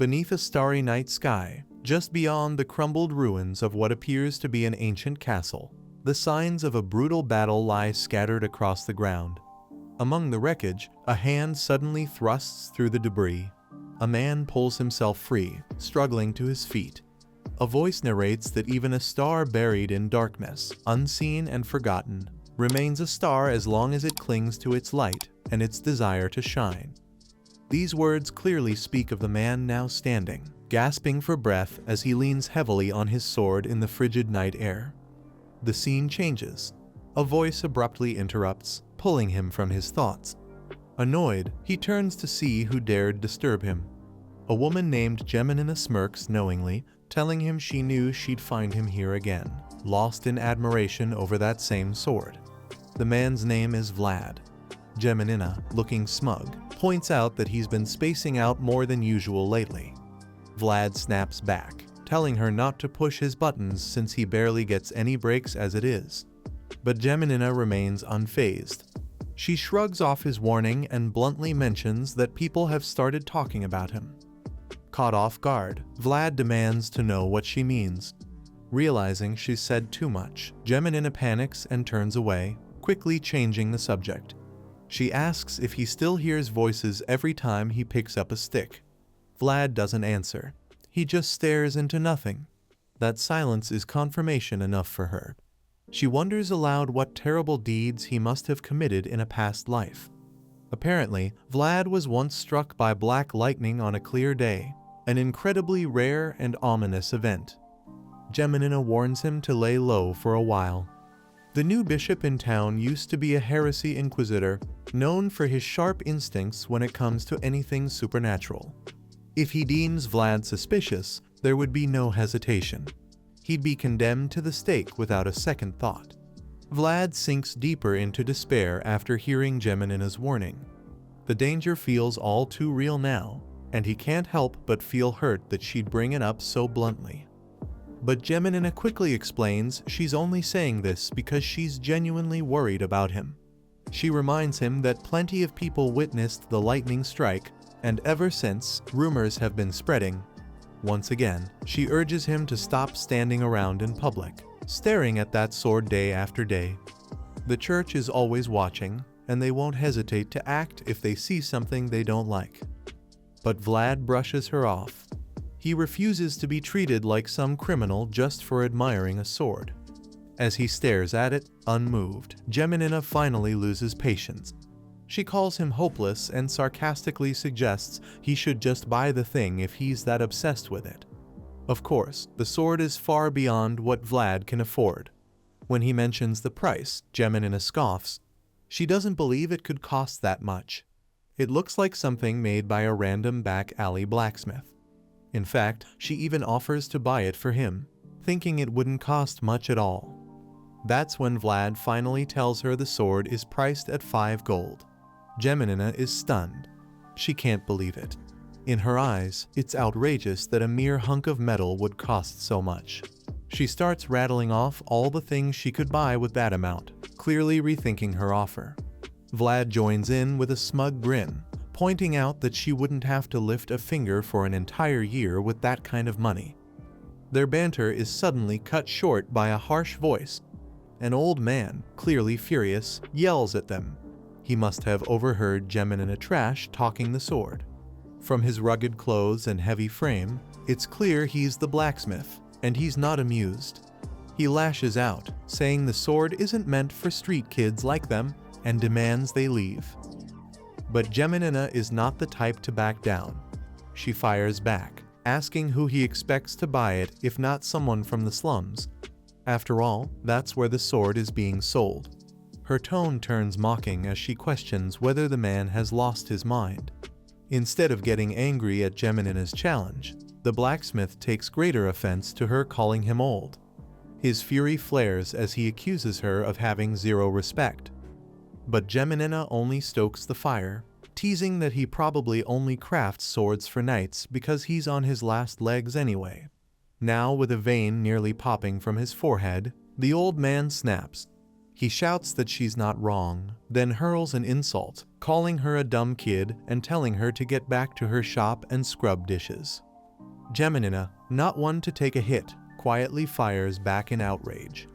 Beneath a starry night sky, just beyond the crumbled ruins of what appears to be an ancient castle, the signs of a brutal battle lie scattered across the ground. Among the wreckage, a hand suddenly thrusts through the debris. A man pulls himself free, struggling to his feet. A voice narrates that even a star buried in darkness, unseen and forgotten, remains a star as long as it clings to its light and its desire to shine. These words clearly speak of the man now standing, gasping for breath as he leans heavily on his sword in the frigid night air. The scene changes. A voice abruptly interrupts, pulling him from his thoughts. Annoyed, he turns to see who dared disturb him. A woman named Geminina smirks knowingly, telling him she knew she'd find him here again, lost in admiration over that same sword. The man's name is Vlad. Geminina, looking smug, points out that he's been spacing out more than usual lately. Vlad snaps back, telling her not to push his buttons since he barely gets any breaks as it is. But Geminina remains unfazed. She shrugs off his warning and bluntly mentions that people have started talking about him. Caught off guard, Vlad demands to know what she means. Realizing she's said too much, Geminina panics and turns away, quickly changing the subject. She asks if he still hears voices every time he picks up a stick. Vlad doesn't answer. He just stares into nothing. That silence is confirmation enough for her. She wonders aloud what terrible deeds he must have committed in a past life. Apparently, Vlad was once struck by black lightning on a clear day, an incredibly rare and ominous event. Geminina warns him to lay low for a while. The new bishop in town used to be a heresy inquisitor, known for his sharp instincts when it comes to anything supernatural. If he deems Vlad suspicious, there would be no hesitation. He'd be condemned to the stake without a second thought. Vlad sinks deeper into despair after hearing Geminina's warning. The danger feels all too real now, and he can't help but feel hurt that she'd bring it up so bluntly. But Geminina quickly explains she's only saying this because she's genuinely worried about him. She reminds him that plenty of people witnessed the lightning strike, and ever since, rumors have been spreading. Once again, she urges him to stop standing around in public, staring at that sword day after day. The church is always watching, and they won't hesitate to act if they see something they don't like. But Vlad brushes her off. He refuses to be treated like some criminal just for admiring a sword. As he stares at it, unmoved, Geminina finally loses patience. She calls him hopeless and sarcastically suggests he should just buy the thing if he's that obsessed with it. Of course, the sword is far beyond what Vlad can afford. When he mentions the price, Geminina scoffs. She doesn't believe it could cost that much. It looks like something made by a random back alley blacksmith. In fact, she even offers to buy it for him, thinking it wouldn't cost much at all. That's when Vlad finally tells her the sword is priced at 5 gold. Geminina is stunned. She can't believe it. In her eyes, it's outrageous that a mere hunk of metal would cost so much. She starts rattling off all the things she could buy with that amount, clearly rethinking her offer. Vlad joins in with a smug grin, pointing out that she wouldn't have to lift a finger for an entire year with that kind of money. Their banter is suddenly cut short by a harsh voice. An old man, clearly furious, yells at them. He must have overheard Geminina trash talking the sword. From his rugged clothes and heavy frame, it's clear he's the blacksmith, and he's not amused. He lashes out, saying the sword isn't meant for street kids like them, and demands they leave. But Geminina is not the type to back down. She fires back, asking who he expects to buy it if not someone from the slums. After all, that's where the sword is being sold. Her tone turns mocking as she questions whether the man has lost his mind. Instead of getting angry at Geminina's challenge, the blacksmith takes greater offense to her calling him old. His fury flares as he accuses her of having zero respect. But Geminina only stokes the fire, teasing that he probably only crafts swords for knights because he's on his last legs anyway. Now, with a vein nearly popping from his forehead, the old man snaps. He shouts that she's not wrong, then hurls an insult, calling her a dumb kid and telling her to get back to her shop and scrub dishes. Geminina, not one to take a hit, quietly fires back in outrage.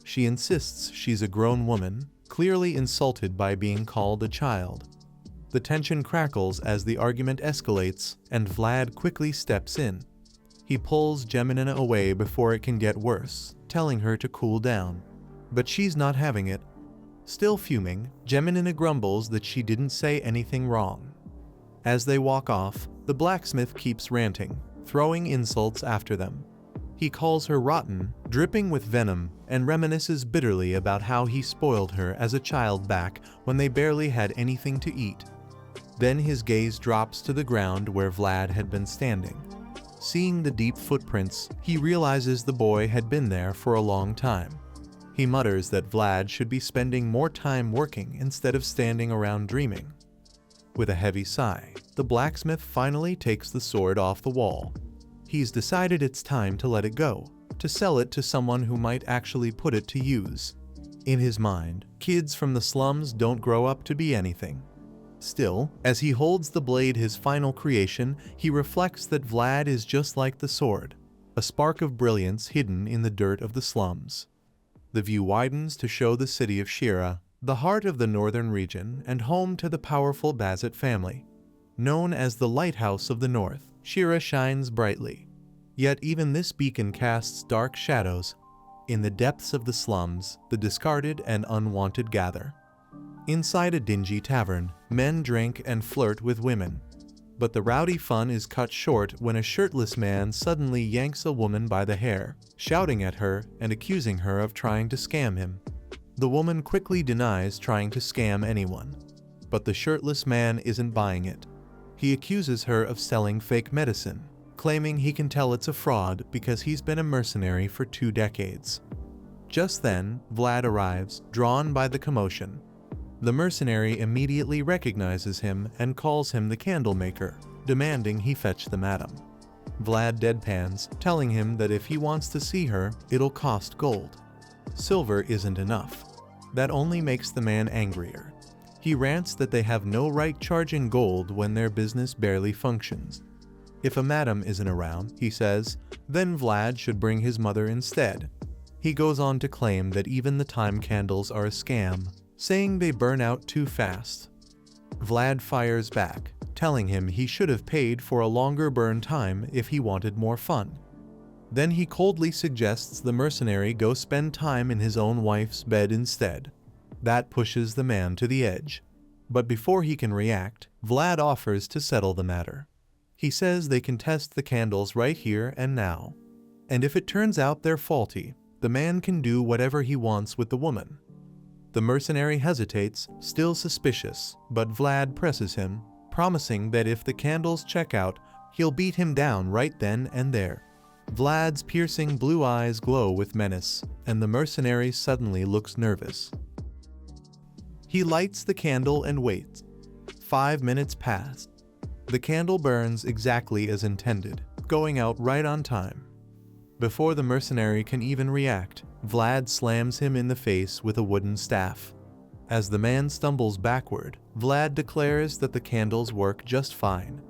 She insists she's a grown woman, clearly insulted by being called a child. The tension crackles as the argument escalates, and Vlad quickly steps in. He pulls Geminina away before it can get worse, telling her to cool down. But she's not having it. Still fuming, Geminina grumbles that she didn't say anything wrong. As they walk off, the blacksmith keeps ranting, throwing insults after them. He calls her rotten, dripping with venom, and reminisces bitterly about how he spoiled her as a child back when they barely had anything to eat. Then his gaze drops to the ground where Vlad had been standing. Seeing the deep footprints, he realizes the boy had been there for a long time. He mutters that Vlad should be spending more time working instead of standing around dreaming. With a heavy sigh, the blacksmith finally takes the sword off the wall. He's decided it's time to let it go, to sell it to someone who might actually put it to use. In his mind, kids from the slums don't grow up to be anything. Still, as he holds the blade, his final creation, he reflects that Vlad is just like the sword, a spark of brilliance hidden in the dirt of the slums. The view widens to show the city of Shira, the heart of the northern region and home to the powerful Bazet family. Known as the Lighthouse of the North, Shira shines brightly. Yet even this beacon casts dark shadows. In the depths of the slums, the discarded and unwanted gather. Inside a dingy tavern, men drink and flirt with women. But the rowdy fun is cut short when a shirtless man suddenly yanks a woman by the hair, shouting at her and accusing her of trying to scam him. The woman quickly denies trying to scam anyone. But the shirtless man isn't buying it. He accuses her of selling fake medicine, claiming he can tell it's a fraud because he's been a mercenary for 2 decades. Just then, Vlad arrives, drawn by the commotion. The mercenary immediately recognizes him and calls him the candle maker, demanding he fetch the madam. Vlad deadpans, telling him that if he wants to see her, it'll cost gold. Silver isn't enough. That only makes the man angrier. He rants that they have no right charging gold when their business barely functions. If a madam isn't around, he says, then Vlad should bring his mother instead. He goes on to claim that even the time candles are a scam, saying they burn out too fast. Vlad fires back, telling him he should have paid for a longer burn time if he wanted more fun. Then he coldly suggests the mercenary go spend time in his own wife's bed instead. That pushes the man to the edge. But before he can react, Vlad offers to settle the matter. He says they can test the candles right here and now. And if it turns out they're faulty, the man can do whatever he wants with the woman. The mercenary hesitates, still suspicious, but Vlad presses him, promising that if the candles check out, he'll beat him down right then and there. Vlad's piercing blue eyes glow with menace, and the mercenary suddenly looks nervous. He lights the candle and waits. 5 minutes pass. The candle burns exactly as intended, going out right on time. Before the mercenary can even react, Vlad slams him in the face with a wooden staff. As the man stumbles backward, Vlad declares that the candles work just fine.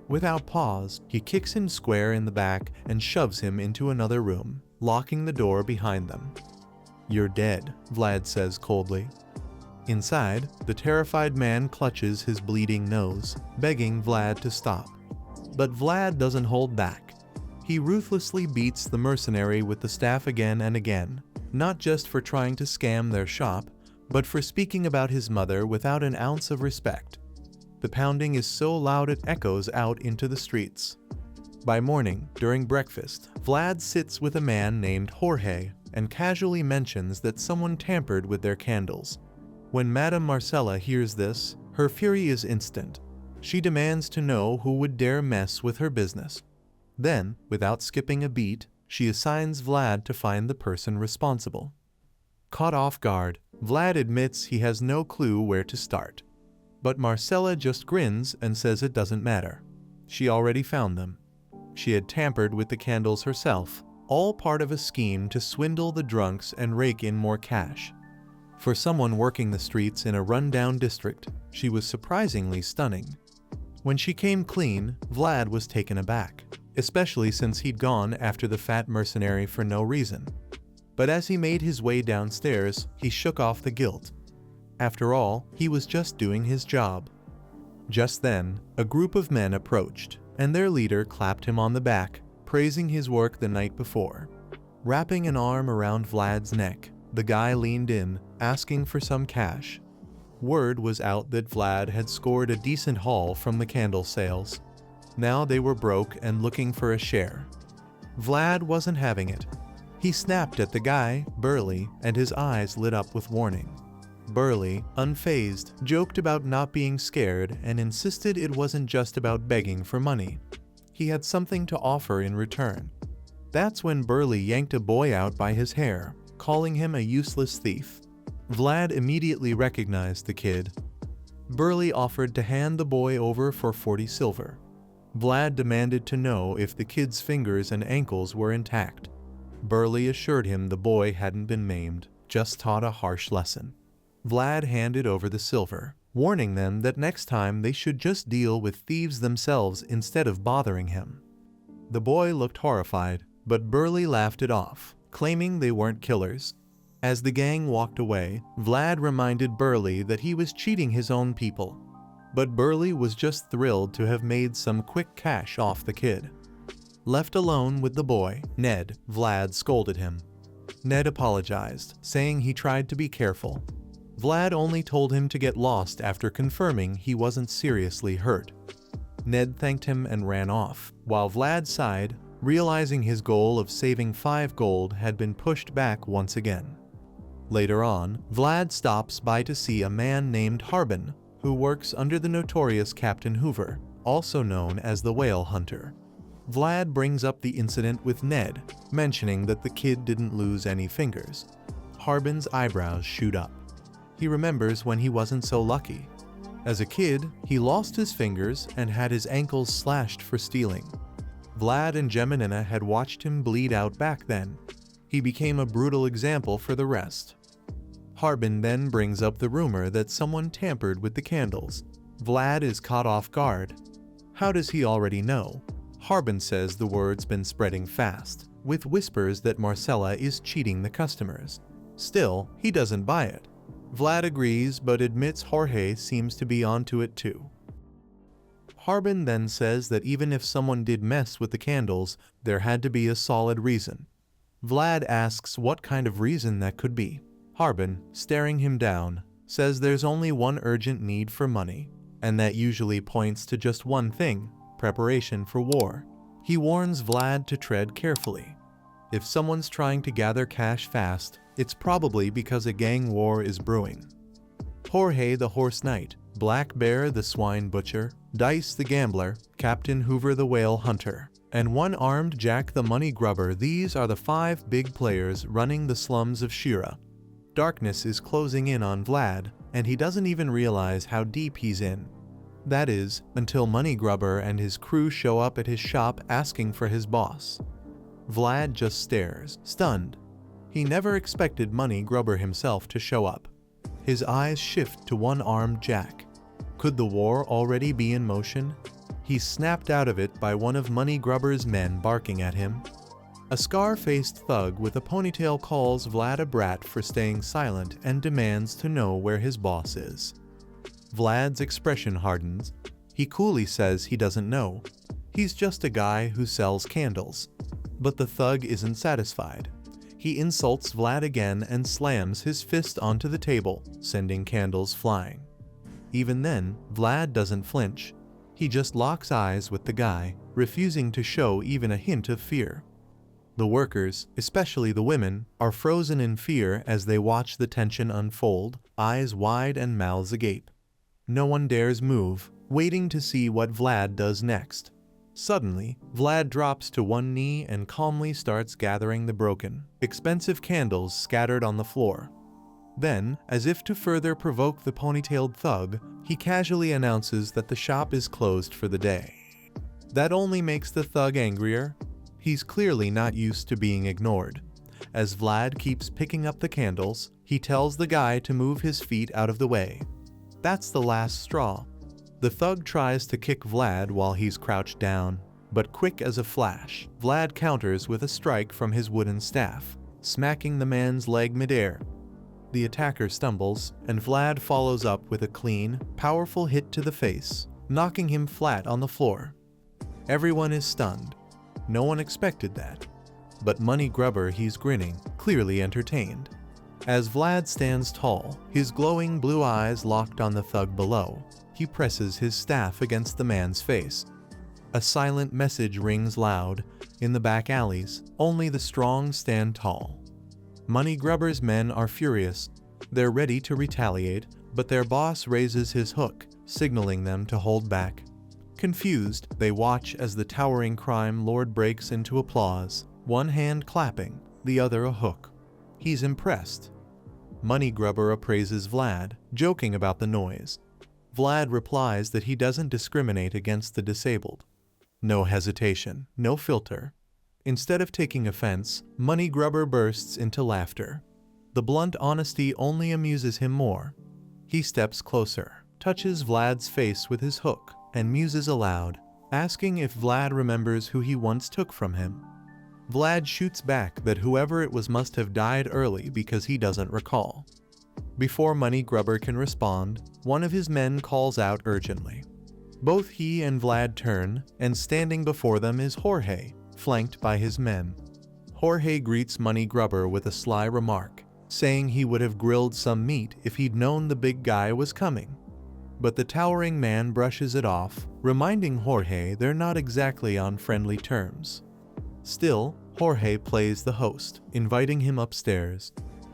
Without pause, he kicks him square in the back and shoves him into another room, locking the door behind them. "You're dead," Vlad says coldly. Inside, the terrified man clutches his bleeding nose, begging Vlad to stop. But Vlad doesn't hold back. He ruthlessly beats the mercenary with the staff again and again, not just for trying to scam their shop, but for speaking about his mother without an ounce of respect. The pounding is so loud it echoes out into the streets. By morning, during breakfast, Vlad sits with a man named Jorge and casually mentions that someone tampered with their candles. When Madame Marcella hears this, her fury is instant. She demands to know who would dare mess with her business. Then, without skipping a beat, she assigns Vlad to find the person responsible. Caught off guard, Vlad admits he has no clue where to start. But Marcella just grins and says it doesn't matter. She already found them. She had tampered with the candles herself, all part of a scheme to swindle the drunks and rake in more cash. For someone working the streets in a run-down district, she was surprisingly stunning. When she came clean, Vlad was taken aback. especially since he'd gone after the fat mercenary for no reason. But as he made his way downstairs, he shook off the guilt. After all, he was just doing his job. Just then, a group of men approached, and their leader clapped him on the back, praising his work the night before. Wrapping an arm around Vlad's neck, the guy leaned in, asking for some cash. Word was out that Vlad had scored a decent haul from the candle sales. Now they were broke and looking for a share. Vlad wasn't having it. He snapped at the guy, Burly, and his eyes lit up with warning. Burly, unfazed, joked about not being scared and insisted it wasn't just about begging for money. He had something to offer in return. That's when Burly yanked a boy out by his hair, calling him a useless thief. Vlad immediately recognized the kid. Burly offered to hand the boy over for 40 silver. Vlad demanded to know if the kid's fingers and ankles were intact. Burly assured him the boy hadn't been maimed, just taught a harsh lesson. Vlad handed over the silver, warning them that next time they should just deal with thieves themselves instead of bothering him. The boy looked horrified, but Burly laughed it off, claiming they weren't killers. As the gang walked away, Vlad reminded Burly that he was cheating his own people. But Burly was just thrilled to have made some quick cash off the kid. Left alone with the boy, Ned, Vlad scolded him. Ned apologized, saying he tried to be careful. Vlad only told him to get lost after confirming he wasn't seriously hurt. Ned thanked him and ran off, while Vlad sighed, realizing his goal of saving 5 gold had been pushed back once again. Later on, Vlad stops by to see a man named Harbin, who works under the notorious Captain Hoover, also known as the Whale Hunter. Vlad brings up the incident with Ned, mentioning that the kid didn't lose any fingers. Harbin's eyebrows shoot up. He remembers when he wasn't so lucky. As a kid, he lost his fingers and had his ankles slashed for stealing. Vlad and Geminina had watched him bleed out back then. He became a brutal example for the rest. Harbin then brings up the rumor that someone tampered with the candles. Vlad is caught off guard. How does he already know? Harbin says the word's been spreading fast, with whispers that Marcella is cheating the customers. Still, he doesn't buy it. Vlad agrees but admits Jorge seems to be onto it too. Harbin then says that even if someone did mess with the candles, there had to be a solid reason. Vlad asks what kind of reason that could be. Harbin, staring him down, says there's only one urgent need for money, and that usually points to just one thing: preparation for war. He warns Vlad to tread carefully. If someone's trying to gather cash fast, it's probably because a gang war is brewing. Jorge the Horse Knight, Black Bear the Swine Butcher, Dice the Gambler, Captain Hoover the Whale Hunter, and One-Armed Jack the Money Grubber, these are the 5 big players running the slums of Shira. Darkness is closing in on Vlad, and he doesn't even realize how deep he's in. That is, until Money Grubber and his crew show up at his shop asking for his boss. Vlad just stares, stunned. He never expected Money Grubber himself to show up. His eyes shift to One-Armed Jack. Could the war already be in motion? He's snapped out of it by one of Money Grubber's men barking at him. A scar-faced thug with a ponytail calls Vlad a brat for staying silent and demands to know where his boss is. Vlad's expression hardens. He coolly says he doesn't know. He's just a guy who sells candles. But the thug isn't satisfied. He insults Vlad again and slams his fist onto the table, sending candles flying. Even then, Vlad doesn't flinch. He just locks eyes with the guy, refusing to show even a hint of fear. The workers, especially the women, are frozen in fear as they watch the tension unfold, eyes wide and mouths agape. No one dares move, waiting to see what Vlad does next. Suddenly, Vlad drops to one knee and calmly starts gathering the broken, expensive candles scattered on the floor. Then, as if to further provoke the ponytailed thug, he casually announces that the shop is closed for the day. That only makes the thug angrier. He's clearly not used to being ignored. As Vlad keeps picking up the candles, he tells the guy to move his feet out of the way. That's the last straw. The thug tries to kick Vlad while he's crouched down, But quick as a flash, Vlad counters with a strike from his wooden staff, smacking the man's leg midair. The attacker stumbles, and Vlad follows up with a clean, powerful hit to the face, knocking him flat on the floor. Everyone is stunned. No one expected that. But Money Grubber, he's grinning, clearly entertained. As Vlad stands tall, his glowing blue eyes locked on the thug below, he presses his staff against the man's face. A silent message rings loud. In the back alleys, only the strong stand tall. Money Grubber's men are furious. They're ready to retaliate, but their boss raises his hook, signaling them to hold back. Confused, they watch as the towering crime lord breaks into applause, one hand clapping, the other a hook. He's impressed. Money Grubber appraises Vlad, joking about the noise. Vlad replies that he doesn't discriminate against the disabled. No hesitation, no filter. Instead of taking offense, Money Grubber bursts into laughter. The blunt honesty only amuses him more. He steps closer, touches Vlad's face with his hook, and muses aloud, asking if Vlad remembers who he once took from him. Vlad shoots back that whoever it was must have died early because he doesn't recall. Before Money Grubber can respond, one of his men calls out urgently. Both he and Vlad turn, and standing before them is Jorge, flanked by his men. Jorge greets Money Grubber with a sly remark, saying he would have grilled some meat if he'd known the big guy was coming. But the towering man brushes it off, reminding Jorge they're not exactly on friendly terms. Still, Jorge plays the host, inviting him upstairs.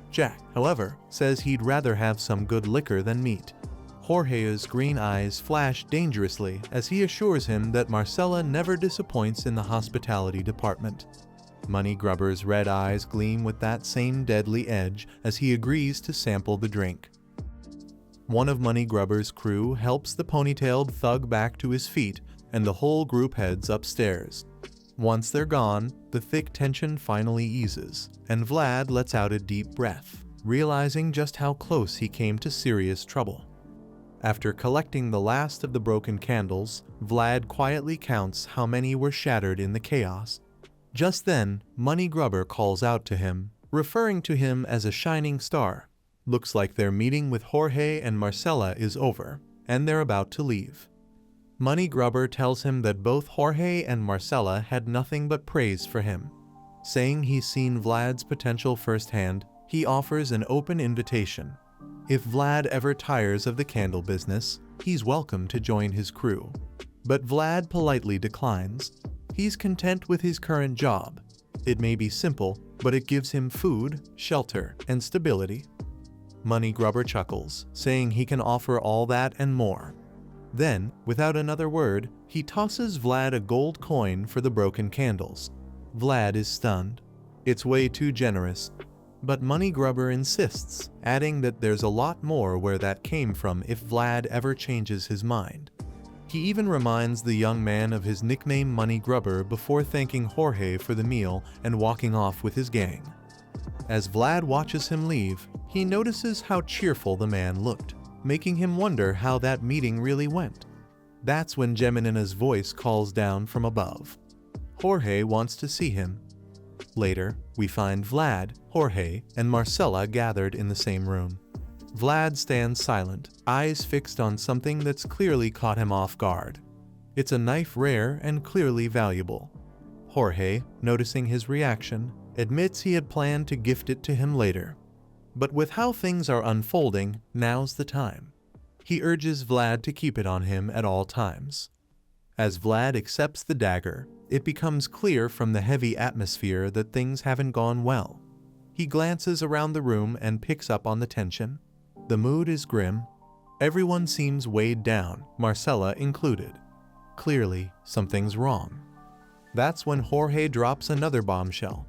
Jack, however, says he'd rather have some good liquor than meat. Jorge's green eyes flash dangerously as he assures him that Marcella never disappoints in the hospitality department. Money Grubber's red eyes gleam with that same deadly edge as he agrees to sample the drink. One of Money Grubber's crew helps the ponytailed thug back to his feet, and the whole group heads upstairs. Once they're gone, the thick tension finally eases, and Vlad lets out a deep breath, realizing just how close he came to serious trouble. After collecting the last of the broken candles, Vlad quietly counts how many were shattered in the chaos. Just then, Money Grubber calls out to him, referring to him as a shining star. Looks like their meeting with Jorge and Marcella is over, and they're about to leave. Money Grubber tells him that both Jorge and Marcella had nothing but praise for him. Saying he's seen Vlad's potential firsthand, he offers an open invitation. If Vlad ever tires of the candle business, he's welcome to join his crew. But Vlad politely declines. He's content with his current job. It may be simple, but it gives him food, shelter, and stability. Money Grubber chuckles, saying he can offer all that and more. Then, without another word, he tosses Vlad a gold coin for the broken candles. Vlad is stunned. It's way too generous. But Money Grubber insists, adding that there's a lot more where that came from if Vlad ever changes his mind. He even reminds the young man of his nickname Money Grubber before thanking Jorge for the meal and walking off with his gang. As Vlad watches him leave, he notices how cheerful the man looked, making him wonder how that meeting really went. That's when Geminina's voice calls down from above. Jorge wants to see him. Later, we find Vlad, Jorge, and Marcella gathered in the same room. Vlad stands silent, eyes fixed on something that's clearly caught him off guard. It's a knife rare and clearly valuable. Jorge, noticing his reaction, admits he had planned to gift it to him later. But with how things are unfolding, now's the time. He urges Vlad to keep it on him at all times. As Vlad accepts the dagger, it becomes clear from the heavy atmosphere that things haven't gone well. He glances around the room and picks up on the tension. The mood is grim. Everyone seems weighed down, Marcella included. Clearly, something's wrong. That's when Jorge drops another bombshell.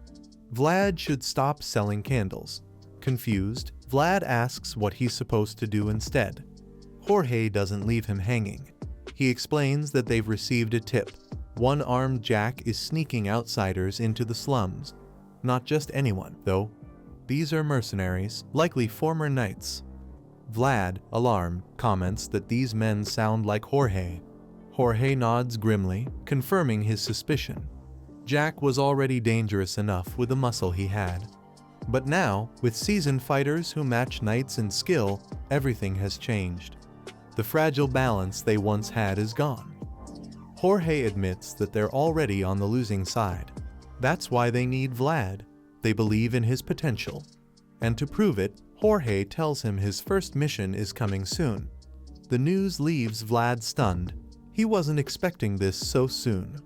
Vlad should stop selling candles. Confused, Vlad asks what he's supposed to do instead. Jorge doesn't leave him hanging. He explains that they've received a tip. One armed Jack is sneaking outsiders into the slums. Not just anyone, though. These are mercenaries, likely former knights. Vlad, alarmed, comments that these men sound like Jorge. Jorge nods grimly, confirming his suspicion. Jack was already dangerous enough with the muscle he had. But now, with seasoned fighters who match knights in skill, everything has changed. The fragile balance they once had is gone. Jorge admits that they're already on the losing side. That's why they need Vlad. They believe in his potential. And to prove it, Jorge tells him his first mission is coming soon. The news leaves Vlad stunned. He wasn't expecting this so soon.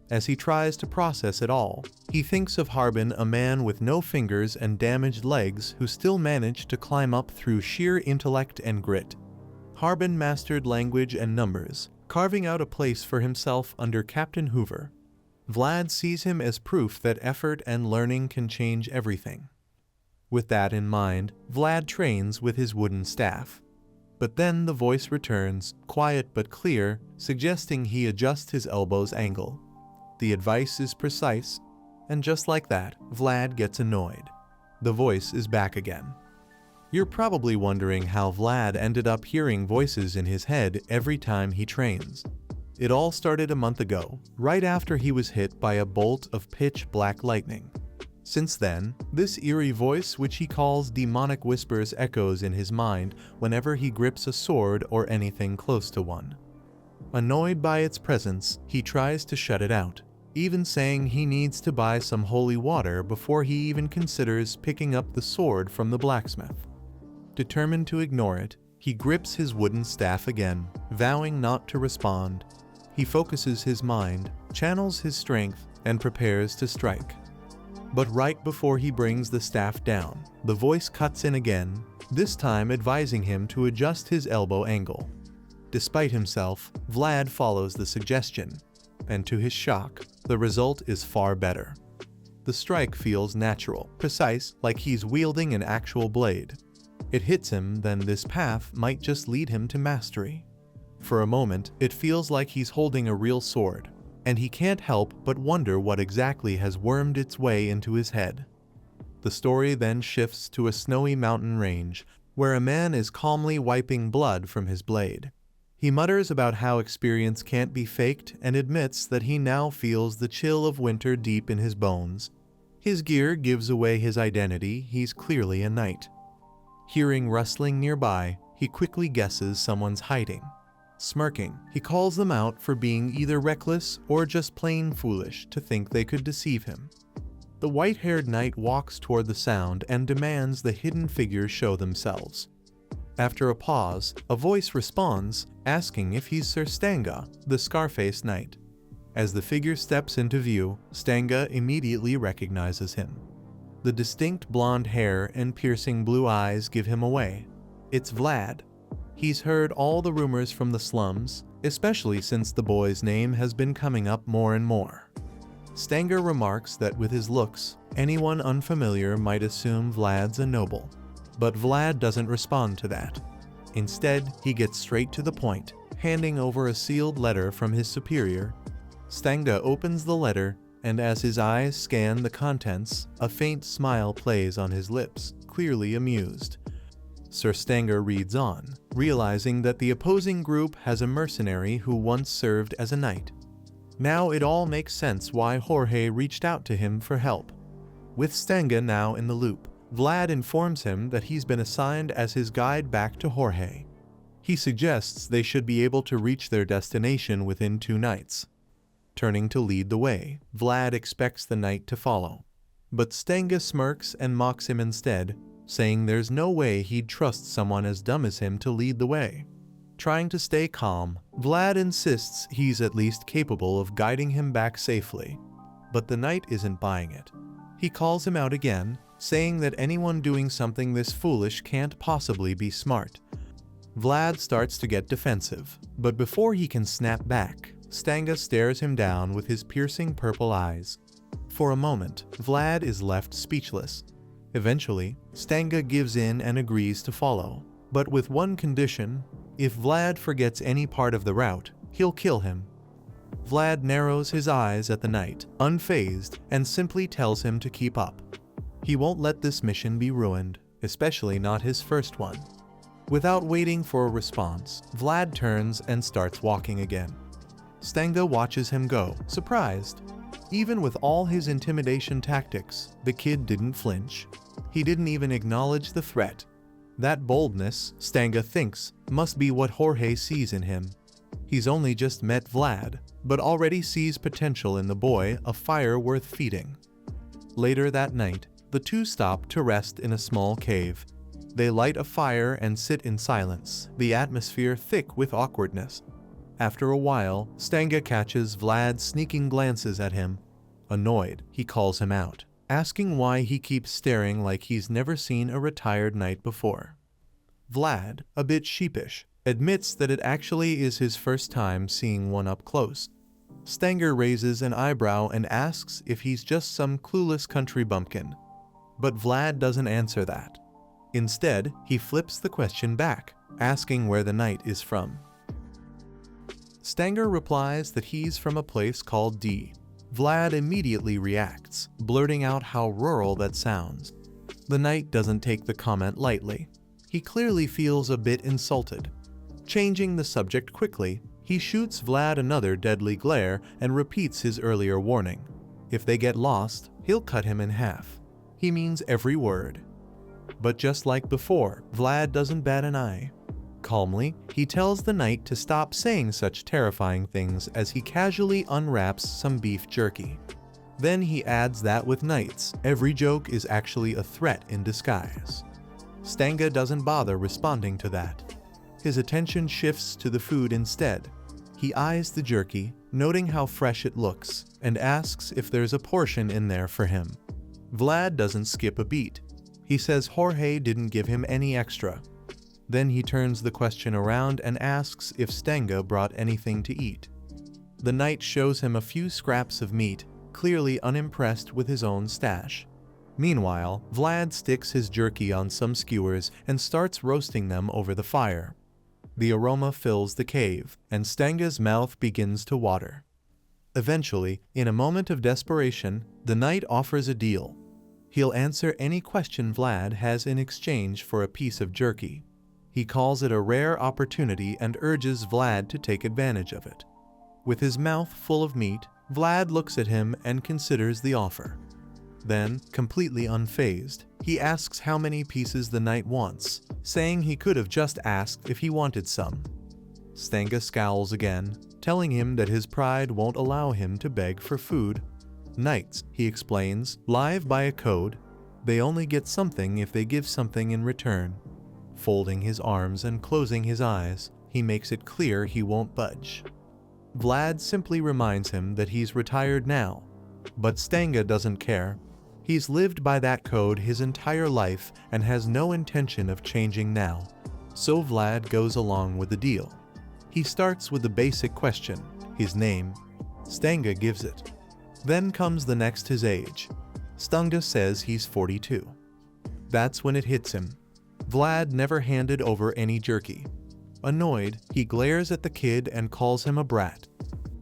As he tries to process it all, he thinks of Harbin, a man with no fingers and damaged legs who still managed to climb up through sheer intellect and grit. Harbin mastered language and numbers, carving out a place for himself under Captain Hoover. Vlad sees him as proof that effort and learning can change everything. With that in mind, Vlad trains with his wooden staff. But then the voice returns, quiet but clear, suggesting he adjust his elbow's angle. The advice is precise, and just like that, Vlad gets annoyed. The voice is back again. You're probably wondering how Vlad ended up hearing voices in his head every time he trains. It all started a month ago, right after he was hit by a bolt of pitch-black lightning. Since then, this eerie voice, which he calls demonic whispers, echoes in his mind whenever he grips a sword or anything close to one. Annoyed by its presence, he tries to shut it out, even saying he needs to buy some holy water before he even considers picking up the sword from the blacksmith. Determined to ignore it, he grips his wooden staff again, vowing not to respond. He focuses his mind, channels his strength, and prepares to strike. But right before he brings the staff down, the voice cuts in again, this time advising him to adjust his elbow angle. Despite himself, Vlad follows the suggestion, and to his shock, the result is far better. The strike feels natural, precise, like he's wielding an actual blade. It hits him, then this path might just lead him to mastery. For a moment, it feels like he's holding a real sword, and he can't help but wonder what exactly has wormed its way into his head. The story then shifts to a snowy mountain range, where a man is calmly wiping blood from his blade. He mutters about how experience can't be faked and admits that he now feels the chill of winter deep in his bones. His gear gives away his identity, he's clearly a knight. Hearing rustling nearby, he quickly guesses someone's hiding. Smirking, he calls them out for being either reckless or just plain foolish to think they could deceive him. The white-haired knight walks toward the sound and demands the hidden figures show themselves. After a pause, a voice responds, asking if he's Sir Stanga, the scar-faced knight. As the figure steps into view, Stanga immediately recognizes him. The distinct blonde hair and piercing blue eyes give him away. It's Vlad. He's heard all the rumors from the slums, especially since the boy's name has been coming up more and more. Stanga remarks that with his looks, anyone unfamiliar might assume Vlad's a noble. But Vlad doesn't respond to that. Instead, he gets straight to the point, handing over a sealed letter from his superior. Stanga opens the letter, and as his eyes scan the contents, a faint smile plays on his lips, clearly amused. Sir Stanga reads on, realizing that the opposing group has a mercenary who once served as a knight. Now it all makes sense why Jorge reached out to him for help. With Stanga now in the loop, Vlad informs him that he's been assigned as his guide back to Jorge. He suggests they should be able to reach their destination within 2 nights. Turning to lead the way, Vlad expects the knight to follow. But Stanga smirks and mocks him instead, saying there's no way he'd trust someone as dumb as him to lead the way. Trying to stay calm, Vlad insists he's at least capable of guiding him back safely. But the knight isn't buying it. He calls him out again, saying that anyone doing something this foolish can't possibly be smart. Vlad starts to get defensive, but before he can snap back, Stanga stares him down with his piercing purple eyes. For a moment, Vlad is left speechless. Eventually, Stanga gives in and agrees to follow, but with one condition: if Vlad forgets any part of the route, he'll kill him. Vlad narrows his eyes at the knight, unfazed, and simply tells him to keep up. He won't let this mission be ruined, especially not his first one. Without waiting for a response, Vlad turns and starts walking again. Stanga watches him go, surprised. Even with all his intimidation tactics, the kid didn't flinch. He didn't even acknowledge the threat. That boldness, Stanga thinks, must be what Jorge sees in him. He's only just met Vlad, but already sees potential in the boy, a fire worth feeding. Later that night, the two stop to rest in a small cave. They light a fire and sit in silence, the atmosphere thick with awkwardness. After a while, Stanga catches Vlad sneaking glances at him. Annoyed, he calls him out, asking why he keeps staring like he's never seen a retired knight before. Vlad, a bit sheepish, admits that it actually is his first time seeing one up close. Stanga raises an eyebrow and asks if he's just some clueless country bumpkin. But Vlad doesn't answer that. Instead, he flips the question back, asking where the knight is from. Stanga replies that he's from a place called D. Vlad immediately reacts, blurting out how rural that sounds. The knight doesn't take the comment lightly. He clearly feels a bit insulted. Changing the subject quickly, he shoots Vlad another deadly glare and repeats his earlier warning. If they get lost, he'll cut him in half. He means every word. But just like before, Vlad doesn't bat an eye. Calmly, he tells the knight to stop saying such terrifying things as he casually unwraps some beef jerky. Then he adds that with knights, every joke is actually a threat in disguise. Stanga doesn't bother responding to that. His attention shifts to the food instead. He eyes the jerky, noting how fresh it looks, and asks if there's a portion in there for him. Vlad doesn't skip a beat. He says Jorge didn't give him any extra. Then he turns the question around and asks if Stanga brought anything to eat. The knight shows him a few scraps of meat, clearly unimpressed with his own stash. Meanwhile, Vlad sticks his jerky on some skewers and starts roasting them over the fire. The aroma fills the cave, and Stanga's mouth begins to water. Eventually, in a moment of desperation, the knight offers a deal. He'll answer any question Vlad has in exchange for a piece of jerky. He calls it a rare opportunity and urges Vlad to take advantage of it. With his mouth full of meat, Vlad looks at him and considers the offer. Then, completely unfazed, he asks how many pieces the knight wants, saying he could have just asked if he wanted some. Stanga scowls again, telling him that his pride won't allow him to beg for food. Knights, he explains, live by a code. They only get something if they give something in return. Folding his arms and closing his eyes, he makes it clear he won't budge. Vlad simply reminds him that he's retired now, but Stanga doesn't care. He's lived by that code his entire life and has no intention of changing now. So Vlad goes along with the deal. He starts with the basic question, his name. Stanga gives it. Then comes the next, his age. Stanga says he's 42. That's when it hits him. Vlad never handed over any jerky. Annoyed, he glares at the kid and calls him a brat.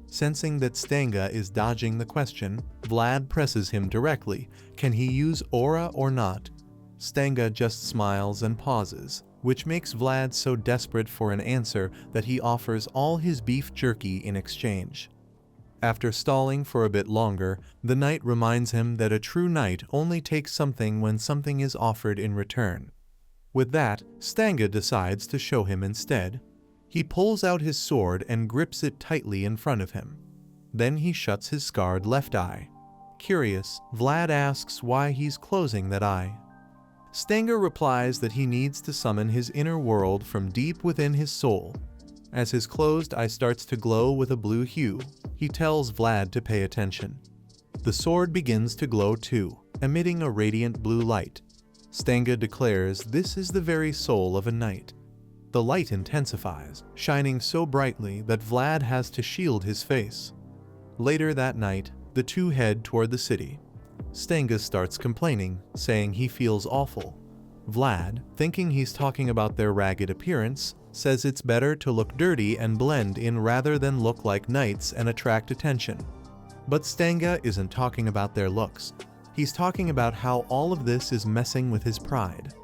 Sensing that Stanga is dodging the question, Vlad presses him directly. Can he use aura or not? Stanga just smiles and pauses, which makes Vlad so desperate for an answer that he offers all his beef jerky in exchange. After stalling for a bit longer, the knight reminds him that a true knight only takes something when something is offered in return. With that, Stanga decides to show him instead. He pulls out his sword and grips it tightly in front of him. Then he shuts his scarred left eye. Curious, Vlad asks why he's closing that eye. Stanga replies that he needs to summon his inner world from deep within his soul. As his closed eye starts to glow with a blue hue, he tells Vlad to pay attention. The sword begins to glow too, emitting a radiant blue light. Stanga declares this is the very soul of a knight. The light intensifies, shining so brightly that Vlad has to shield his face. Later that night, the two head toward the city. Stanga starts complaining, saying he feels awful. Vlad, thinking he's talking about their ragged appearance, says it's better to look dirty and blend in rather than look like knights and attract attention. But Stanga isn't talking about their looks. He's talking about how all of this is messing with his pride.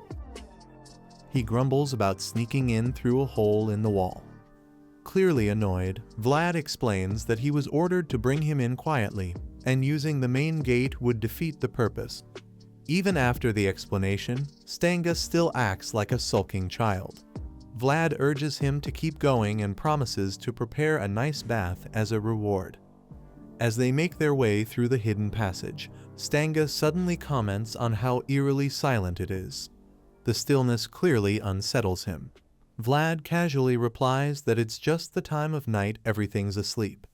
He grumbles about sneaking in through a hole in the wall. Clearly annoyed, Vlad explains that he was ordered to bring him in quietly, and using the main gate would defeat the purpose. Even after the explanation, Stanga still acts like a sulking child. Vlad urges him to keep going and promises to prepare a nice bath as a reward. As they make their way through the hidden passage, Stanga suddenly comments on how eerily silent it is. The stillness clearly unsettles him. Vlad casually replies that it's just the time of night, everything's asleep.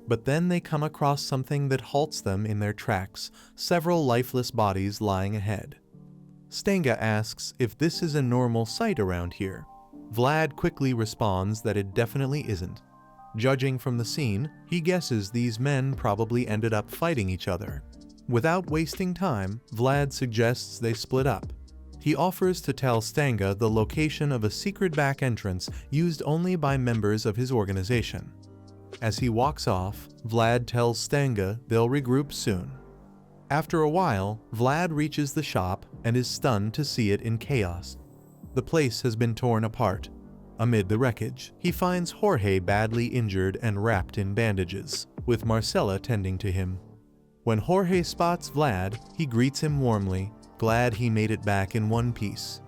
But then they come across something that halts them in their tracks, several lifeless bodies lying ahead. Stanga asks if this is a normal sight around here. Vlad quickly responds that it definitely isn't. Judging from the scene, he guesses these men probably ended up fighting each other. Without wasting time, Vlad suggests they split up. He offers to tell Stanga the location of a secret back entrance used only by members of his organization. As he walks off, Vlad tells Stanga they'll regroup soon. After a while, Vlad reaches the shop and is stunned to see it in chaos. The place has been torn apart. Amid the wreckage, he finds Jorge badly injured and wrapped in bandages, with Marcela tending to him. When Jorge spots Vlad, he greets him warmly, glad he made it back in one piece.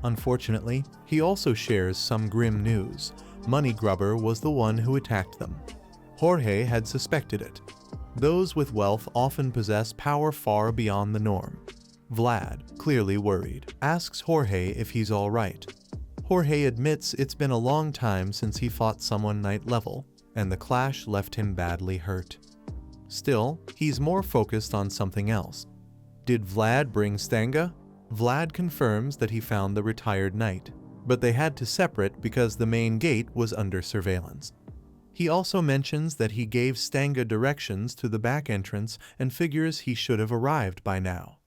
Unfortunately, he also shares some grim news. Money Grubber was the one who attacked them. Jorge had suspected it. Those with wealth often possess power far beyond the norm. Vlad, clearly worried, asks Jorge if he's all right. Jorge admits it's been a long time since he fought someone night level, and the clash left him badly hurt. Still, he's more focused on something else. Did Vlad bring Stanga? Vlad confirms that he found the retired knight, but they had to separate because the main gate was under surveillance. He also mentions that he gave Stanga directions to the back entrance and figures he should have arrived by now.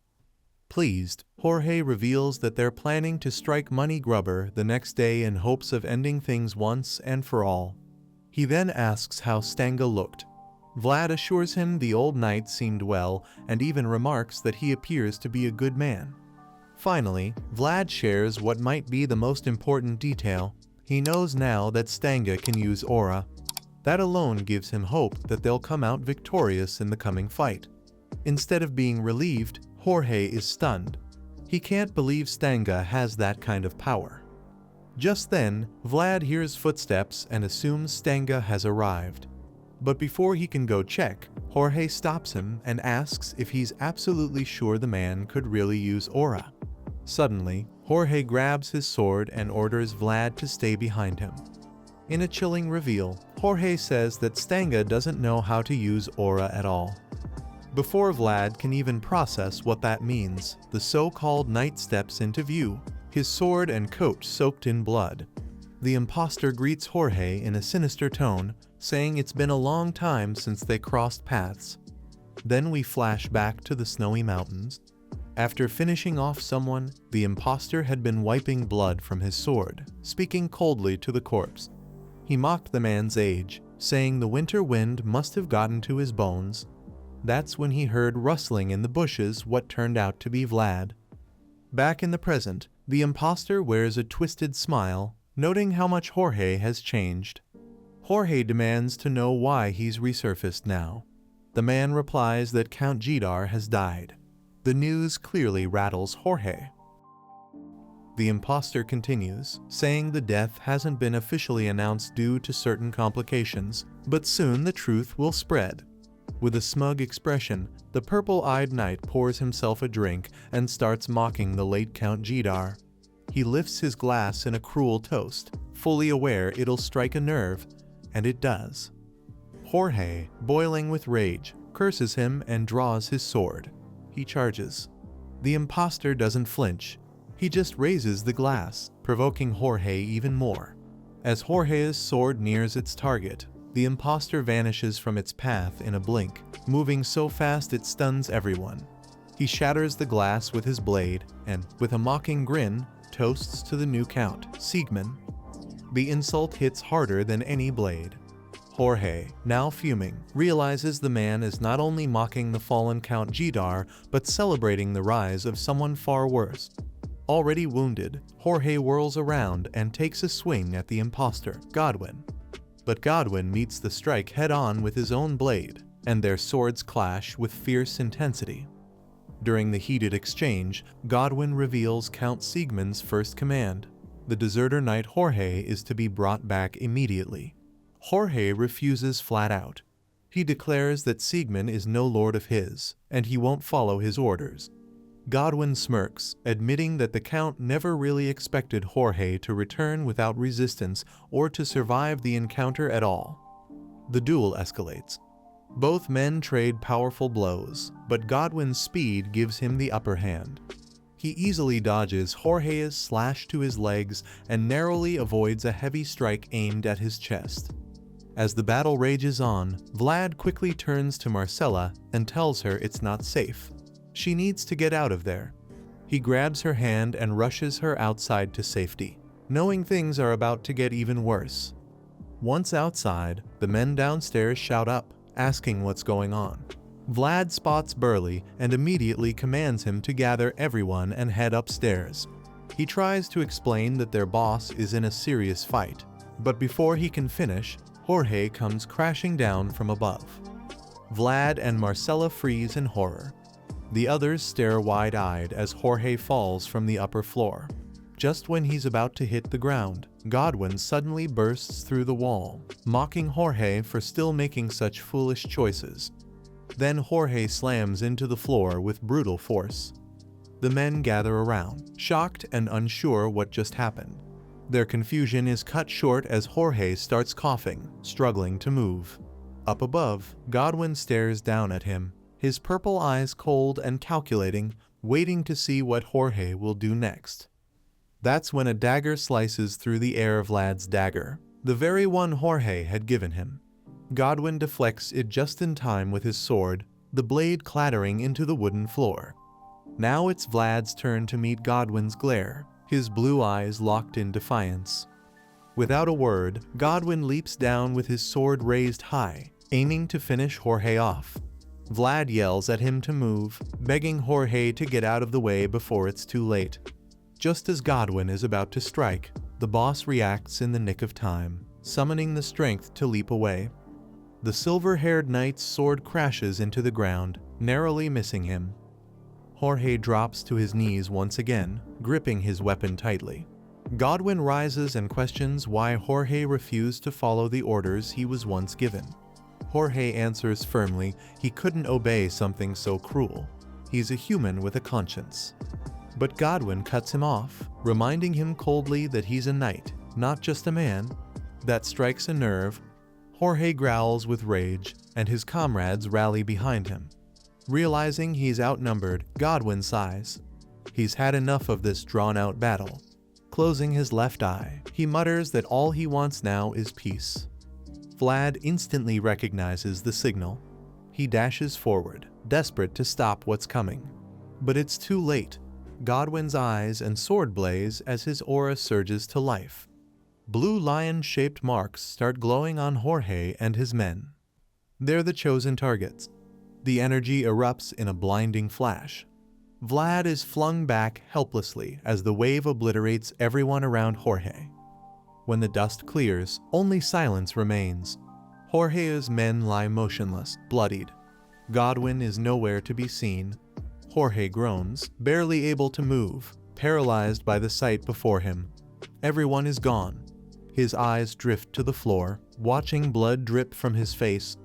Pleased, Jorge reveals that they're planning to strike Money Grubber the next day in hopes of ending things once and for all. He then asks how Stanga looked. Vlad assures him the old knight seemed well and even remarks that he appears to be a good man. Finally, Vlad shares what might be the most important detail. He knows now that Stanga can use aura. That alone gives him hope that they'll come out victorious in the coming fight. Instead of being relieved, Jorge is stunned. He can't believe Stanga has that kind of power. Just then, Vlad hears footsteps and assumes Stanga has arrived. But before he can go check, Jorge stops him and asks if he's absolutely sure the man could really use aura. Suddenly, Jorge grabs his sword and orders Vlad to stay behind him. In a chilling reveal, Jorge says that Stanga doesn't know how to use aura at all. Before Vlad can even process what that means, the so-called knight steps into view, his sword and coat soaked in blood. The imposter greets Jorge in a sinister tone, saying it's been a long time since they crossed paths. Then we flash back to the snowy mountains. After finishing off someone, the imposter had been wiping blood from his sword, speaking coldly to the corpse. He mocked the man's age, saying the winter wind must have gotten to his bones. That's when he heard rustling in the bushes what turned out to be Vlad. Back in the present, the imposter wears a twisted smile, noting how much Jorge has changed. Jorge demands to know why he's resurfaced now. The man replies that Count Jidar has died. The news clearly rattles Jorge. The imposter continues, saying the death hasn't been officially announced due to certain complications, but soon the truth will spread. With a smug expression, the purple-eyed knight pours himself a drink and starts mocking the late Count Jidar. He lifts his glass in a cruel toast, fully aware it'll strike a nerve, and it does. Jorge, boiling with rage, curses him and draws his sword. He charges. The imposter doesn't flinch. He just raises the glass, provoking Jorge even more. As Jorge's sword nears its target, the imposter vanishes from its path in a blink, moving so fast it stuns everyone. He shatters the glass with his blade and, with a mocking grin, toasts to the new count, Siegmund. The insult hits harder than any blade. Jorge, now fuming, realizes the man is not only mocking the fallen Count Jidar, but celebrating the rise of someone far worse. Already wounded, Jorge whirls around and takes a swing at the imposter, Godwin. but Godwin meets the strike head-on with his own blade, and their swords clash with fierce intensity. During the heated exchange, Godwin reveals Count Siegmund's first command. The deserter knight Jorge is to be brought back immediately. Jorge refuses flat out. He declares that Siegmund is no lord of his, and he won't follow his orders. Godwin smirks, admitting that the Count never really expected Jorge to return without resistance or to survive the encounter at all. The duel escalates. Both men trade powerful blows, but Godwin's speed gives him the upper hand. He easily dodges Jorge's slash to his legs and narrowly avoids a heavy strike aimed at his chest. As the battle rages on, Vlad quickly turns to Marcella and tells her it's not safe. She needs to get out of there. He grabs her hand and rushes her outside to safety, knowing things are about to get even worse. Once outside, the men downstairs shout up, asking what's going on. Vlad spots Burley and immediately commands him to gather everyone and head upstairs. He tries to explain that their boss is in a serious fight, but before he can finish, Jorge comes crashing down from above. Vlad and Marcella freeze in horror. The others stare wide-eyed as Jorge falls from the upper floor. Just when he's about to hit the ground, Godwin suddenly bursts through the wall, mocking Jorge for still making such foolish choices. Then Jorge slams into the floor with brutal force. The men gather around, shocked and unsure what just happened. Their confusion is cut short as Jorge starts coughing, struggling to move. Up above, Godwin stares down at him, his purple eyes cold and calculating, waiting to see what Jorge will do next. That's when a dagger slices through the air. Vlad's dagger, the very one Jorge had given him. Godwin deflects it just in time with his sword, the blade clattering into the wooden floor. Now it's Vlad's turn to meet Godwin's glare, his blue eyes locked in defiance. Without a word, Godwin leaps down with his sword raised high, aiming to finish Jorge off. Vlad yells at him to move, begging Jorge to get out of the way before it's too late. Just as Godwin is about to strike, the boss reacts in the nick of time, summoning the strength to leap away. The silver-haired knight's sword crashes into the ground, narrowly missing him. Jorge drops to his knees once again, gripping his weapon tightly. Godwin rises and questions why Jorge refused to follow the orders he was once given. Jorge answers firmly he couldn't obey something so cruel. He's a human with a conscience. But Godwin cuts him off, reminding him coldly that he's a knight, not just a man. That strikes a nerve. Jorge growls with rage, and his comrades rally behind him. Realizing he's outnumbered, Godwin sighs. He's had enough of this drawn-out battle. Closing his left eye, he mutters that all he wants now is peace. Vlad instantly recognizes the signal. He dashes forward, desperate to stop what's coming. But it's too late. Godwin's eyes and sword blaze as his aura surges to life. Blue lion-shaped marks start glowing on Jorge and his men. They're the chosen targets. The energy erupts in a blinding flash. Vlad is flung back helplessly as the wave obliterates everyone around Jorge. When the dust clears, only silence remains. Jorge's men lie motionless, bloodied. Godwin is nowhere to be seen. Jorge groans, barely able to move, paralyzed by the sight before him. Everyone is gone. His eyes drift to the floor, watching blood drip from his face.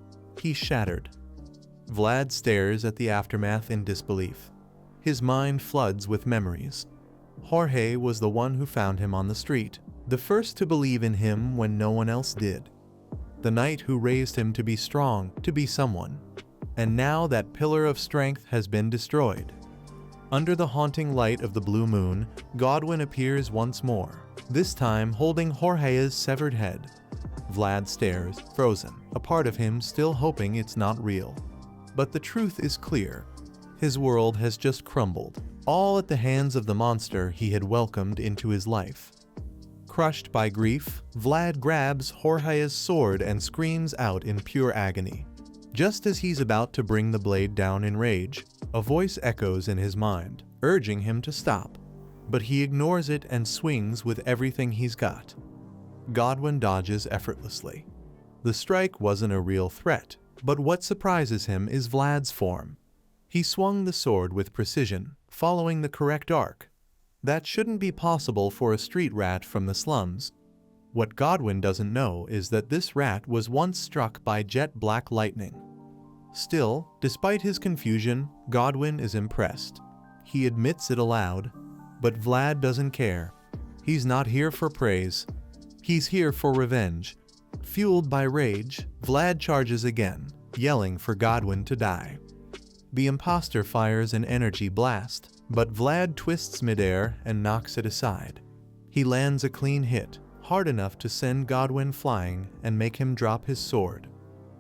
He's shattered. Vlad stares at the aftermath in disbelief. His mind floods with memories. Jorge was the one who found him on the street, the first to believe in him when no one else did. The knight who raised him to be strong, to be someone. And now that pillar of strength has been destroyed. Under the haunting light of the blue moon, Godwin appears once more, this time holding Jorge's severed head. Vlad stares, frozen, a part of him still hoping it's not real. But the truth is clear. His world has just crumbled, all at the hands of the monster he had welcomed into his life. Crushed by grief, Vlad grabs Jorge's sword and screams out in pure agony. Just as he's about to bring the blade down in rage, a voice echoes in his mind, urging him to stop. But he ignores it and swings with everything he's got. Godwin dodges effortlessly. The strike wasn't a real threat, but what surprises him is Vlad's form. He swung the sword with precision, following the correct arc. That shouldn't be possible for a street rat from the slums. What Godwin doesn't know is that this rat was once struck by jet black lightning. Still, despite his confusion, Godwin is impressed. He admits it aloud, but Vlad doesn't care. He's not here for praise. He's here for revenge. Fueled by rage, Vlad charges again, yelling for Godwin to die. The imposter fires an energy blast, but Vlad twists midair and knocks it aside. He lands a clean hit, hard enough to send Godwin flying and make him drop his sword.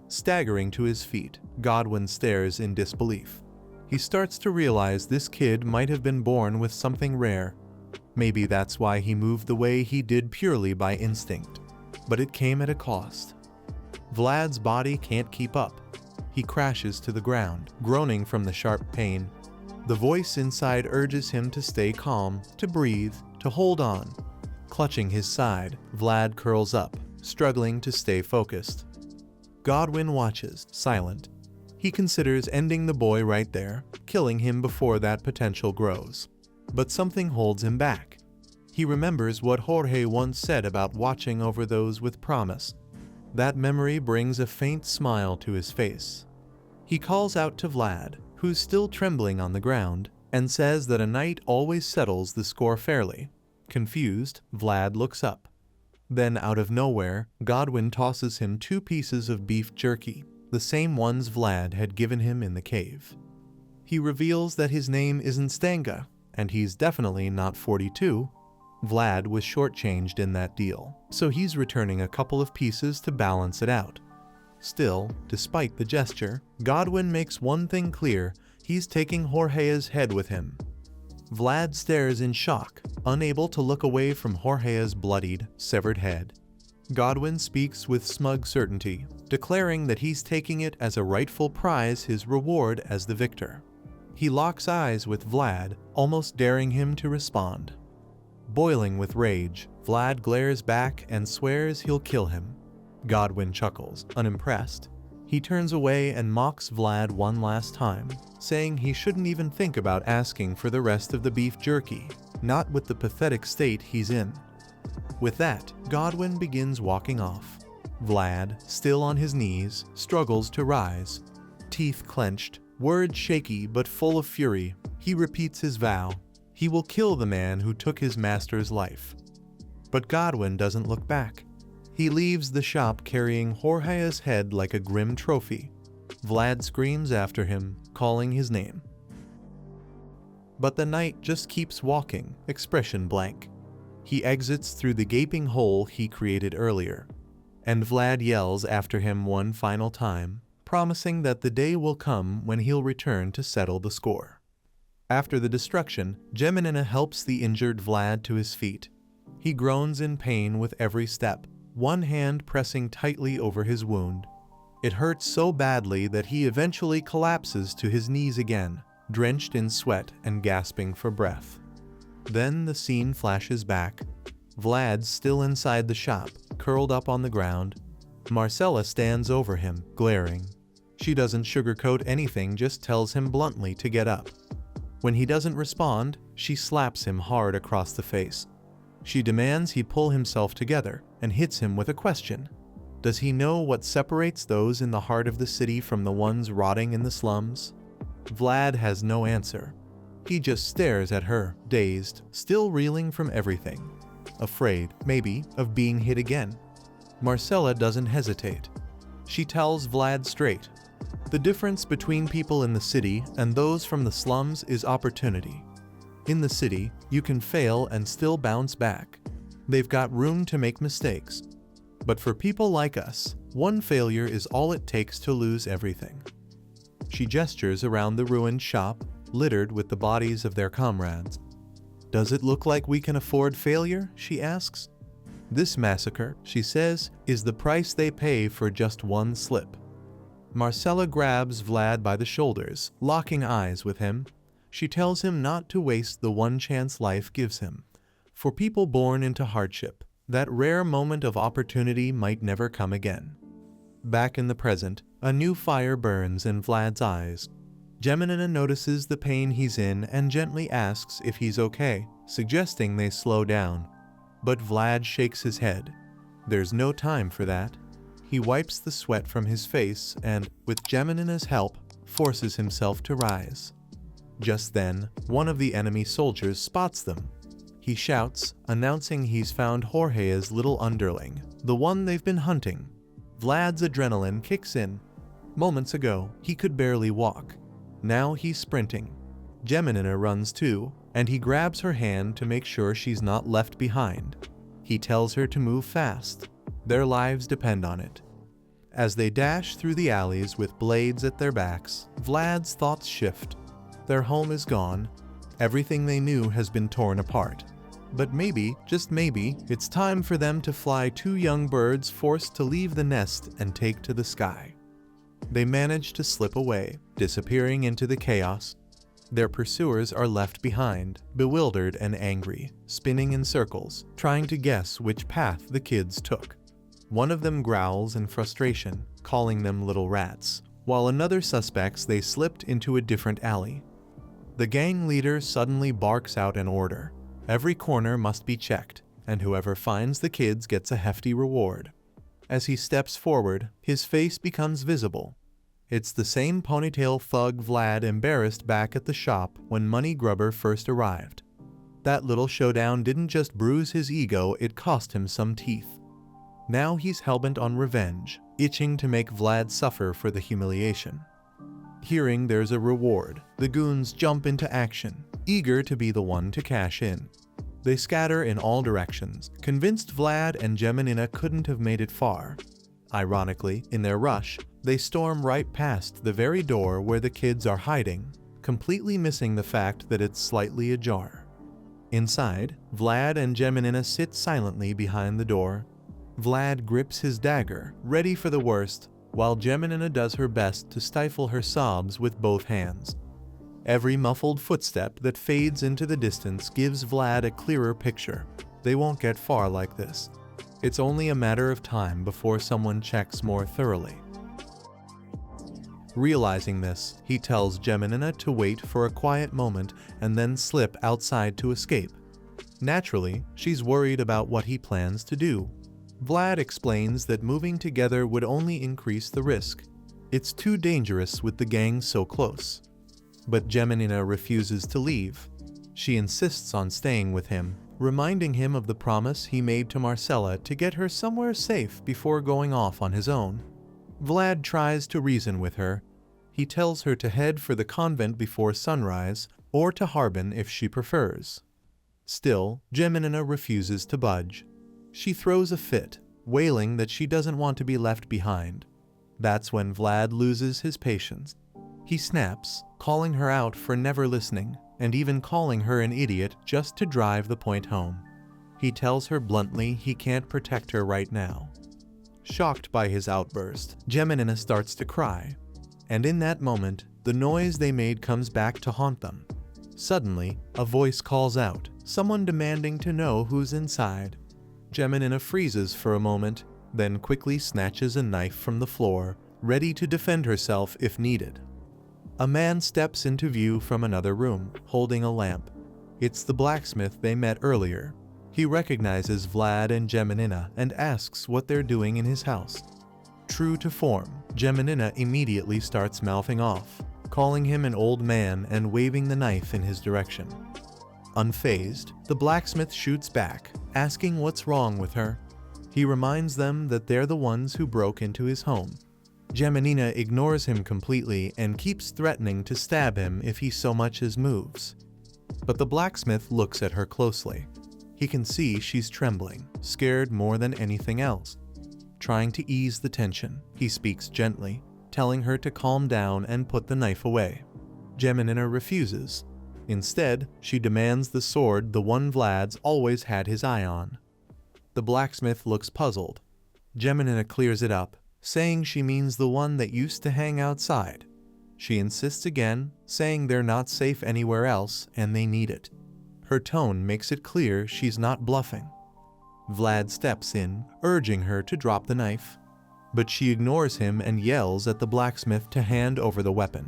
Staggering to his feet, Godwin stares in disbelief. He starts to realize this kid might have been born with something rare. Maybe that's why he moved the way he did purely by instinct. But it came at a cost. Vlad's body can't keep up. He crashes to the ground, groaning from the sharp pain. The voice inside urges him to stay calm, to breathe, to hold on. Clutching his side, Vlad curls up, struggling to stay focused. Godwin watches, silent. He considers ending the boy right there, killing him before that potential grows. But something holds him back. He remembers what Jorge once said about watching over those with promise. That memory brings a faint smile to his face. He calls out to Vlad, who's still trembling on the ground, and says that a knight always settles the score fairly. Confused, Vlad looks up. Then out of nowhere, Godwin tosses him 2 pieces of beef jerky, the same ones Vlad had given him in the cave. He reveals that his name isn't Stanga, and he's definitely not 42. Vlad was shortchanged in that deal, so he's returning a couple of pieces to balance it out. Still, despite the gesture, Godwin makes one thing clear: he's taking Jorge's head with him. Vlad stares in shock, unable to look away from Jorge's bloodied, severed head. Godwin speaks with smug certainty, declaring that he's taking it as a rightful prize, his reward as the victor. He locks eyes with Vlad, almost daring him to respond. Boiling with rage, Vlad glares back and swears he'll kill him. Godwin chuckles, unimpressed. He turns away and mocks Vlad one last time, saying he shouldn't even think about asking for the rest of the beef jerky, not with the pathetic state he's in. With that, Godwin begins walking off. Vlad, still on his knees, struggles to rise. Teeth clenched, words shaky but full of fury, he repeats his vow. He will kill the man who took his master's life. But Godwin doesn't look back. He leaves the shop carrying Jorge's head like a grim trophy. Vlad screams after him, calling his name. But the knight just keeps walking, expression blank. He exits through the gaping hole he created earlier, and Vlad yells after him one final time, promising that the day will come when he'll return to settle the score. After the destruction, Geminina helps the injured Vlad to his feet. He groans in pain with every step, one hand pressing tightly over his wound. It hurts so badly that he eventually collapses to his knees again, drenched in sweat and gasping for breath. Then the scene flashes back. Vlad's still inside the shop, curled up on the ground. Marcella stands over him, glaring. She doesn't sugarcoat anything, just tells him bluntly to get up. When he doesn't respond, she slaps him hard across the face. She demands he pull himself together and hits him with a question. Does he know what separates those in the heart of the city from the ones rotting in the slums? Vlad has no answer. He just stares at her, dazed, still reeling from everything. Afraid, maybe, of being hit again. Marcella doesn't hesitate. She tells Vlad straight. The difference between people in the city and those from the slums is opportunity. In the city, you can fail and still bounce back. They've got room to make mistakes. But for people like us, one failure is all it takes to lose everything. She gestures around the ruined shop, littered with the bodies of their comrades. Does it look like we can afford failure? She asks. This massacre, she says, is the price they pay for just one slip. Marcella grabs Vlad by the shoulders, locking eyes with him. She tells him not to waste the one chance life gives him. For people born into hardship, that rare moment of opportunity might never come again. Back in the present, a new fire burns in Vlad's eyes. Geminina notices the pain he's in and gently asks if he's okay, suggesting they slow down. But Vlad shakes his head. There's no time for that. He wipes the sweat from his face and, with Geminina's help, forces himself to rise. Just then, one of the enemy soldiers spots them. He shouts, announcing he's found Jorge's little underling, the one they've been hunting. Vlad's adrenaline kicks in. Moments ago, he could barely walk. Now he's sprinting. Geminina runs too, and he grabs her hand to make sure she's not left behind. He tells her to move fast. Their lives depend on it. As they dash through the alleys with blades at their backs, Vlad's thoughts shift. Their home is gone. Everything they knew has been torn apart. But maybe, just maybe, it's time for them to fly two young birds forced to leave the nest and take to the sky. They manage to slip away, disappearing into the chaos. Their pursuers are left behind, bewildered and angry, spinning in circles, trying to guess which path the kids took. One of them growls in frustration, calling them little rats, while another suspects they slipped into a different alley. The gang leader suddenly barks out an order. Every corner must be checked, and whoever finds the kids gets a hefty reward. As he steps forward, his face becomes visible. It's the same ponytail thug Vlad embarrassed back at the shop when Money Grubber first arrived. That little showdown didn't just bruise his ego, it cost him some teeth. Now he's hellbent on revenge, itching to make Vlad suffer for the humiliation. Hearing there's a reward, the goons jump into action, eager to be the one to cash in. They scatter in all directions, convinced Vlad and Geminina couldn't have made it far. Ironically, in their rush, they storm right past the very door where the kids are hiding, completely missing the fact that it's slightly ajar. Inside, Vlad and Geminina sit silently behind the door. Vlad grips his dagger, ready for the worst, while Geminina does her best to stifle her sobs with both hands. Every muffled footstep that fades into the distance gives Vlad a clearer picture. They won't get far like this. It's only a matter of time before someone checks more thoroughly. Realizing this, he tells Geminina to wait for a quiet moment and then slip outside to escape. Naturally, she's worried about what he plans to do. Vlad explains that moving together would only increase the risk. It's too dangerous with the gang so close. But Geminina refuses to leave. She insists on staying with him, reminding him of the promise he made to Marcella to get her somewhere safe before going off on his own. Vlad tries to reason with her. He tells her to head for the convent before sunrise, or to Harbin if she prefers. Still, Geminina refuses to budge. She throws a fit, wailing that she doesn't want to be left behind. That's when Vlad loses his patience. He snaps, calling her out for never listening, and even calling her an idiot just to drive the point home. He tells her bluntly he can't protect her right now. Shocked by his outburst, Geminina starts to cry. And in that moment, the noise they made comes back to haunt them. Suddenly, a voice calls out, someone demanding to know who's inside. Geminina freezes for a moment, then quickly snatches a knife from the floor, ready to defend herself if needed. A man steps into view from another room, holding a lamp. It's the blacksmith they met earlier. He recognizes Vlad and Geminina and asks what they're doing in his house. True to form, Geminina immediately starts mouthing off, calling him an old man and waving the knife in his direction. Unfazed, the blacksmith shoots back, asking what's wrong with her. He reminds them that they're the ones who broke into his home. Geminina ignores him completely and keeps threatening to stab him if he so much as moves. But the blacksmith looks at her closely. He can see she's trembling, scared more than anything else. Trying to ease the tension, he speaks gently, telling her to calm down and put the knife away. Geminina refuses. Instead, she demands the sword, the one Vlad's always had his eye on. The blacksmith looks puzzled. Geminina clears it up, saying she means the one that used to hang outside. She insists again, saying they're not safe anywhere else and they need it. Her tone makes it clear she's not bluffing. Vlad steps in, urging her to drop the knife. but she ignores him and yells at the blacksmith to hand over the weapon.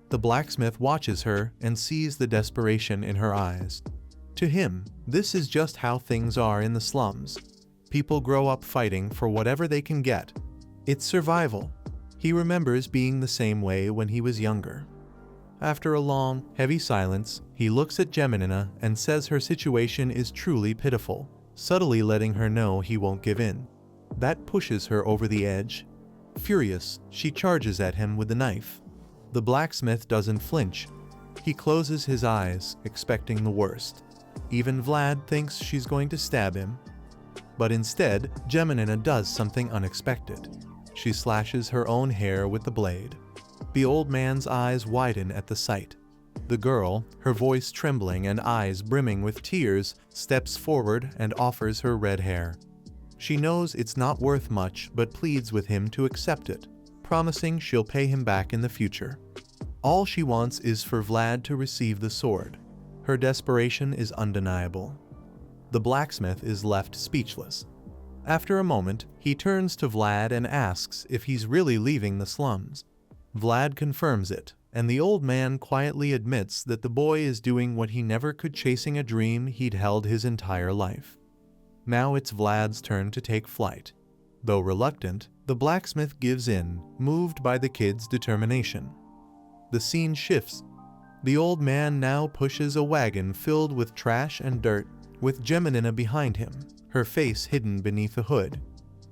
The blacksmith watches her and sees the desperation in her eyes. To him, this is just how things are in the slums. People grow up fighting for whatever they can get. It's survival. He remembers being the same way when he was younger. After a long, heavy silence, he looks at Geminina and says her situation is truly pitiful, subtly letting her know he won't give in. That pushes her over the edge. Furious, she charges at him with the knife. The blacksmith doesn't flinch. He closes his eyes, expecting the worst. Even Vlad thinks she's going to stab him. But instead, Geminina does something unexpected. She slashes her own hair with the blade. The old man's eyes widen at the sight. The girl, her voice trembling and eyes brimming with tears, steps forward and offers her red hair. She knows it's not worth much but pleads with him to accept it, promising she'll pay him back in the future. All she wants is for Vlad to receive the sword. Her desperation is undeniable. The blacksmith is left speechless. After a moment, he turns to Vlad and asks if he's really leaving the slums. Vlad confirms it, and the old man quietly admits that the boy is doing what he never could, chasing a dream he'd held his entire life. Now it's Vlad's turn to take flight. Though reluctant, the blacksmith gives in, moved by the kid's determination. The scene shifts. The old man now pushes a wagon filled with trash and dirt, with Geminina behind him, her face hidden beneath the hood.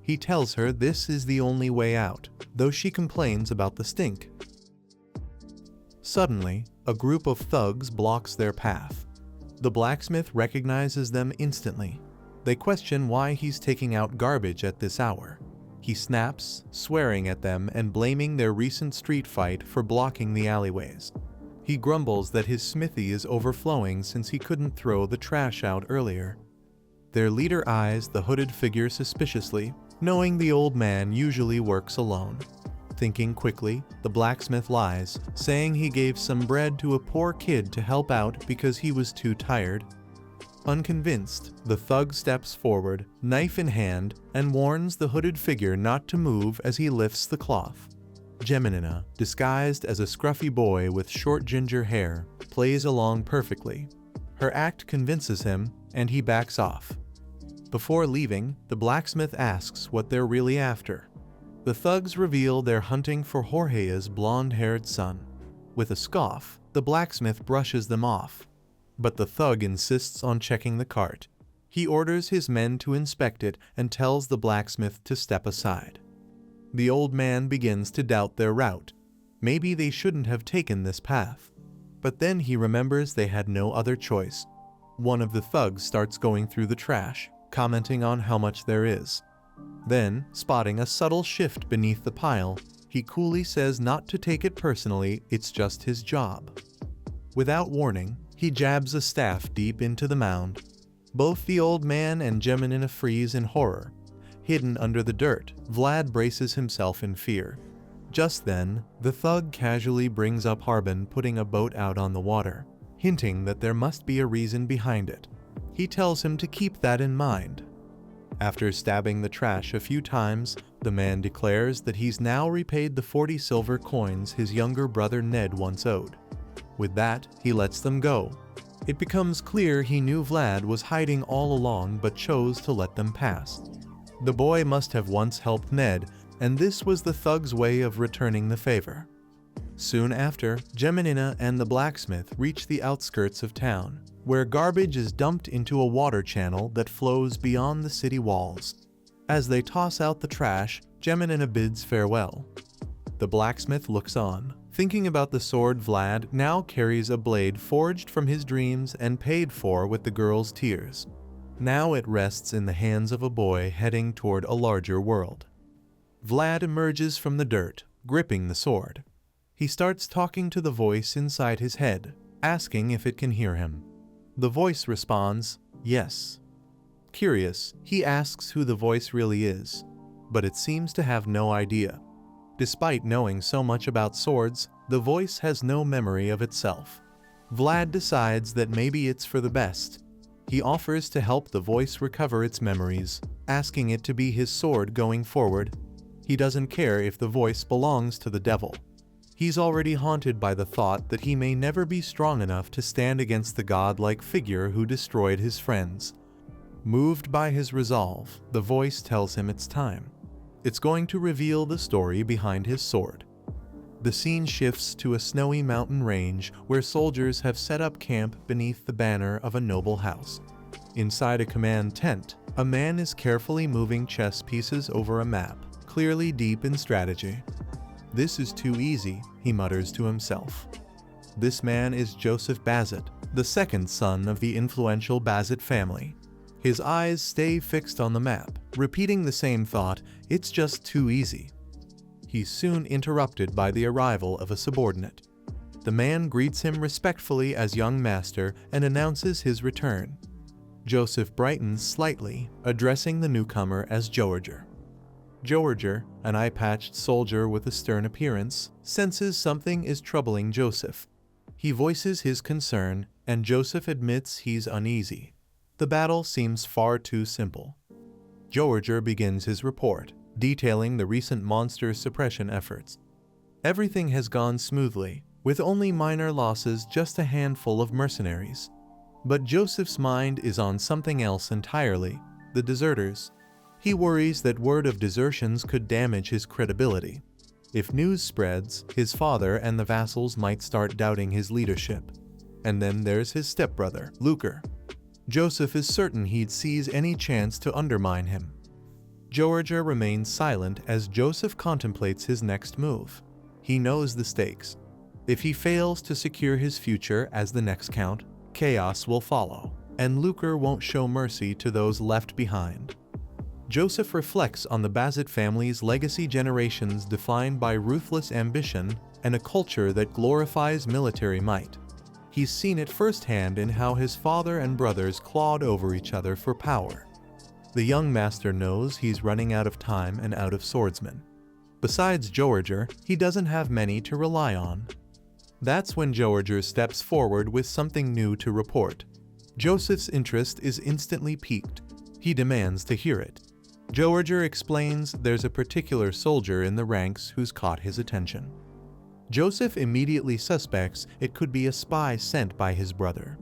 He tells her this is the only way out, though she complains about the stink. Suddenly, a group of thugs blocks their path. The blacksmith recognizes them instantly. They question why he's taking out garbage at this hour. He snaps, swearing at them and blaming their recent street fight for blocking the alleyways. He grumbles that his smithy is overflowing since he couldn't throw the trash out earlier. Their leader eyes the hooded figure suspiciously, knowing the old man usually works alone. Thinking quickly, the blacksmith lies, saying he gave some bread to a poor kid to help out because he was too tired. Unconvinced, the thug steps forward, knife in hand, and warns the hooded figure not to move as he lifts the cloth. Geminina, disguised as a scruffy boy with short ginger hair, plays along perfectly. Her act convinces him, and he backs off. Before leaving, the blacksmith asks what they're really after. The thugs reveal they're hunting for Jorge's blonde-haired son. With a scoff, the blacksmith brushes them off. But the thug insists on checking the cart. He orders his men to inspect it and tells the blacksmith to step aside. The old man begins to doubt their route. Maybe they shouldn't have taken this path. But then he remembers they had no other choice. One of the thugs starts going through the trash, commenting on how much there is. Then, spotting a subtle shift beneath the pile, he coolly says not to take it personally, it's just his job. Without warning, he jabs a staff deep into the mound. Both the old man and Geminina freeze in horror. Hidden under the dirt, Vlad braces himself in fear. Just then, the thug casually brings up Harbin putting a boat out on the water, hinting that there must be a reason behind it. He tells him to keep that in mind. After stabbing the trash a few times, the man declares that he's now repaid the 40 silver coins his younger brother Ned once owed. With that, he lets them go. It becomes clear he knew Vlad was hiding all along but chose to let them pass. The boy must have once helped Ned, and this was the thug's way of returning the favor. Soon after, Geminina and the blacksmith reach the outskirts of town, where garbage is dumped into a water channel that flows beyond the city walls. As they toss out the trash, Geminina bids farewell. The blacksmith looks on, thinking about the sword Vlad now carries, a blade forged from his dreams and paid for with the girl's tears. Now it rests in the hands of a boy heading toward a larger world. Vlad emerges from the dirt, gripping the sword. He starts talking to the voice inside his head, asking if it can hear him. The voice responds, yes. Curious, he asks who the voice really is, but it seems to have no idea. Despite knowing so much about swords, the voice has no memory of itself. Vlad decides that maybe it's for the best. He offers to help the voice recover its memories, asking it to be his sword going forward. He doesn't care if the voice belongs to the devil. He's already haunted by the thought that he may never be strong enough to stand against the godlike figure who destroyed his friends. Moved by his resolve, the voice tells him it's time. It's going to reveal the story behind his sword. The scene shifts to a snowy mountain range where soldiers have set up camp beneath the banner of a noble house. Inside a command tent, a man is carefully moving chess pieces over a map, clearly deep in strategy. "This is too easy," he mutters to himself. This man is Joseph Bazet, the second son of the influential Bazet family. His eyes stay fixed on the map, repeating the same thought, "It's just too easy." He's soon interrupted by the arrival of a subordinate. The man greets him respectfully as young master and announces his return. Joseph brightens slightly, addressing the newcomer as Georger. Georger, an eye-patched soldier with a stern appearance, senses something is troubling Joseph. He voices his concern, and Joseph admits he's uneasy. The battle seems far too simple. Georger begins his report, detailing the recent monster suppression efforts. Everything has gone smoothly, with only minor losses, just a handful of mercenaries. But Joseph's mind is on something else entirely: the deserters. He worries that word of desertions could damage his credibility. If news spreads, his father and the vassals might start doubting his leadership. And then there's his stepbrother, Lucre. Joseph is certain he'd seize any chance to undermine him. Georger remains silent as Joseph contemplates his next move. He knows the stakes. If he fails to secure his future as the next count, chaos will follow, and Lucre won't show mercy to those left behind. Joseph reflects on the Bazet family's legacy, generations defined by ruthless ambition and a culture that glorifies military might. He's seen it firsthand in how his father and brothers clawed over each other for power. The young master knows he's running out of time and out of swordsmen. Besides Georger, he doesn't have many to rely on. That's when Georger steps forward with something new to report. Joseph's interest is instantly piqued. He demands to hear it. Georger explains there's a particular soldier in the ranks who's caught his attention. Joseph immediately suspects it could be a spy sent by his brother.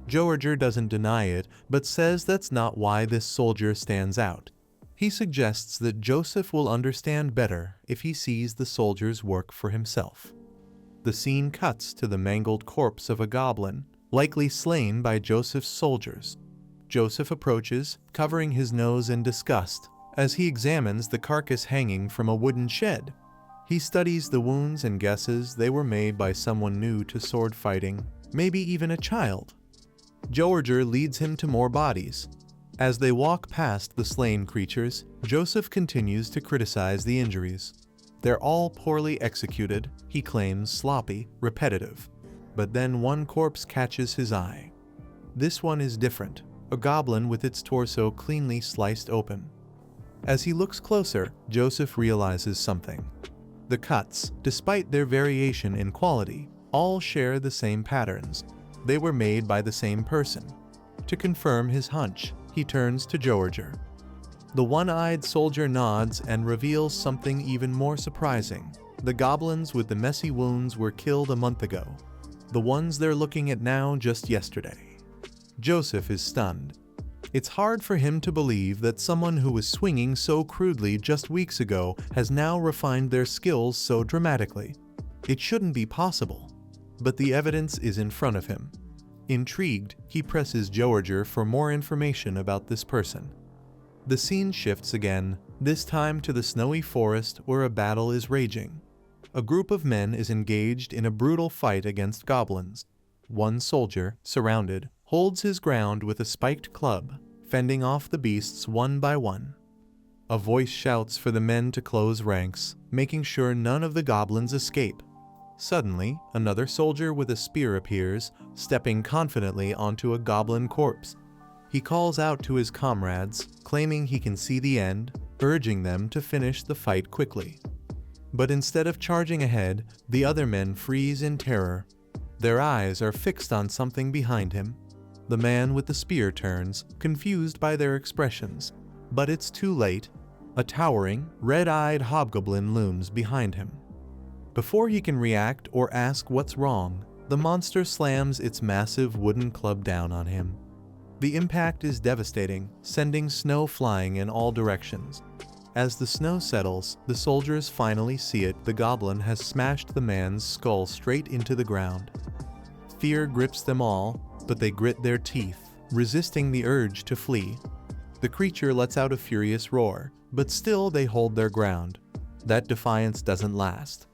Georger doesn't deny it, but says that's not why this soldier stands out. He suggests that Joseph will understand better if he sees the soldier's work for himself. The scene cuts to the mangled corpse of a goblin, likely slain by Joseph's soldiers. Joseph approaches, covering his nose in disgust, as he examines the carcass hanging from a wooden shed. He studies the wounds and guesses they were made by someone new to sword fighting, maybe even a child. Georger leads him to more bodies. As they walk past the slain creatures, Joseph continues to criticize the injuries. They're all poorly executed, he claims, sloppy, repetitive. But then one corpse catches his eye. This one is different, a goblin with its torso cleanly sliced open. As he looks closer, Joseph realizes something. The cuts, despite their variation in quality, all share the same patterns. They were made by the same person. To confirm his hunch, he turns to Georger. The one-eyed soldier nods and reveals something even more surprising. The goblins with the messy wounds were killed a month ago. The ones they're looking at now just yesterday. Joseph is stunned. It's hard for him to believe that someone who was swinging so crudely just weeks ago has now refined their skills so dramatically. It shouldn't be possible. But the evidence is in front of him. Intrigued, he presses Georger for more information about this person. The scene shifts again, this time to the snowy forest where a battle is raging. A group of men is engaged in a brutal fight against goblins. One soldier, surrounded, holds his ground with a spiked club, fending off the beasts one by one. A voice shouts for the men to close ranks, making sure none of the goblins escape. Suddenly, another soldier with a spear appears, stepping confidently onto a goblin corpse. He calls out to his comrades, claiming he can see the end, urging them to finish the fight quickly. But instead of charging ahead, the other men freeze in terror. Their eyes are fixed on something behind him. The man with the spear turns, confused by their expressions. But it's too late. A towering, red-eyed hobgoblin looms behind him. Before he can react or ask what's wrong, the monster slams its massive wooden club down on him. The impact is devastating, sending snow flying in all directions. As the snow settles, the soldiers finally see it: the goblin has smashed the man's skull straight into the ground. Fear grips them all, but they grit their teeth, resisting the urge to flee. The creature lets out a furious roar, but still they hold their ground. That defiance doesn't last.